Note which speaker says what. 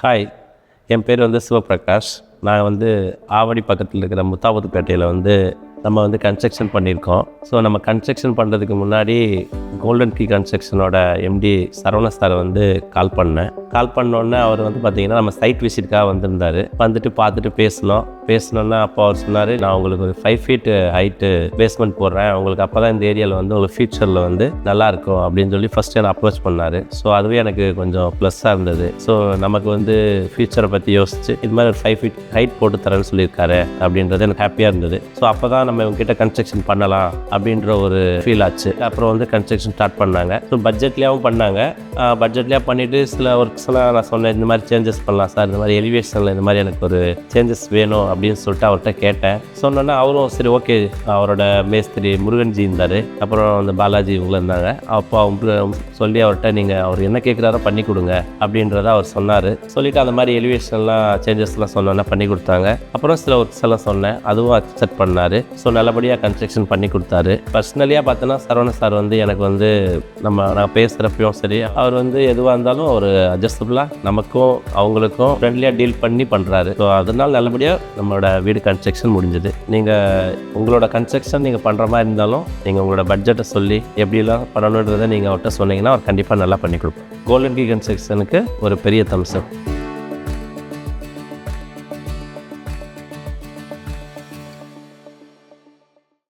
Speaker 1: Hi, என் பேர் சிவபிரகாஷ். நான் ஆவடி பக்கத்தில் இருக்கிற முத்தாபுத்துப்பேட்டையில் நம்ம கன்ஸ்ட்ரக்ஷன் பண்ணியிருக்கோம். ஸோ நம்ம கன்ஸ்ட்ரக்ஷன் பண்ணுறதுக்கு முன்னாடி கோல்டன் கீ கன்ஸ்ட்ரக்ஷனோட எம்டி சரவண சார் கால் பண்ணோன்னே அவர் பார்த்திங்கன்னா நம்ம சைட் விசிட்டுக்காக வந்திருந்தார். வந்துட்டு பார்த்துட்டு பேசினோன்னா அப்போ அவர் சொன்னார், நான் உங்களுக்கு ஒரு 5 feet ஹைட்டு பேஸ்மெண்ட் போடுறேன், உங்களுக்கு அப்போ தான் இந்த ஏரியாவில் உங்களுக்கு ஃபியூச்சரில் நல்லாயிருக்கும் அப்படின்னு சொல்லி ஃபஸ்ட்டு என்னை அப்ரோச் பண்ணார். ஸோ அதுவே எனக்கு கொஞ்சம் ப்ளஸ்ஸாக இருந்தது. ஸோ நமக்கு ஃபியூச்சரை பற்றி யோசிச்சு இது மாதிரி ஒரு 5 feet ஹைட் போட்டு தரேன்னு சொல்லியிருக்காரு அப்படின்றது எனக்கு ஹாப்பியாக இருந்தது. ஸோ அப்போ தான் நம்ம இவங்ககிட்ட கன்ஸ்ட்ரக்ஷன் பண்ணலாம் அப்படின்ற ஒரு ஃபீல் ஆச்சு. அப்புறம் கன்ஸ்ட்ரக்ஷன் ஸ்டார்ட் பண்ணாங்க. ஸோ பட்ஜெட்லேயும் பண்ணாங்க. பட்ஜெட்லேயே பண்ணிவிட்டு சில ஒர்க்ஸ்லாம் நான் சொன்னேன், இந்த மாதிரி சேஞ்சஸ் பண்ணலாம் சார், இந்த மாதிரி எலிவேஷனில் இந்த மாதிரி எனக்கு ஒரு சேஞ்சஸ் வேணும் அப்படின்னு சொல்லிட்டு அவர்கிட்ட கேட்டேன். சொன்னோன்னா அவரும் சரி ஓகே, அவரோட மேஸ்திரி முருகன்ஜி இருந்தார், அப்புறம் பாலாஜி இவங்க இருந்தாங்க. அப்போ அவங்க சொல்லி அவர்கிட்ட நீங்கள் அவர் என்ன கேட்குறாரோ பண்ணி கொடுங்க அப்படின்றத அவர் சொன்னார். சொல்லிவிட்டு அந்த மாதிரி எலிவேஷன்லாம் சேஞ்சஸ்லாம் சொன்னோன்னா பண்ணி கொடுத்தாங்க. அப்புறம் சில ஒர்க்ஸ் எல்லாம் சொன்னேன், அதுவும் அக்செப்ட் பண்ணார். ஸோ நல்லபடியாக கன்ஸ்ட்ரக்ஷன் பண்ணி கொடுத்தாரு. பர்சனலியாக பார்த்தோன்னா சரவண சார் எனக்கு நான் பேசுகிறப்பையும் சரி, அவர் எதுவாக இருந்தாலும் ஒரு அட்ஜஸ்டபுளாக நமக்கும் அவங்களுக்கும் ஃப்ரெண்ட்லியாக டீல் பண்ணி பண்ணுறாரு. ஸோ அதனால் நல்லபடியாக நம்மளோட வீடு கன்ஸ்ட்ரக்ஷன் முடிஞ்சது. நீங்கள் உங்களோட கன்ஸ்ட்ரக்ஷன் நீங்கள் பண்ணுற மாதிரி இருந்தாலும் நீங்கள் உங்களோட பட்ஜெட்டை சொல்லி எப்படிலாம் பண்ணணுன்றதை நீங்கள் அவர்கிட்ட சொன்னீங்கன்னா அவர் கண்டிப்பாக நல்லா பண்ணி கொடுப்போம். கோல்டன் கீ கன்ஸ்ட்ரக்ஷனுக்கு ஒரு பெரிய தம்ஸ் அப்.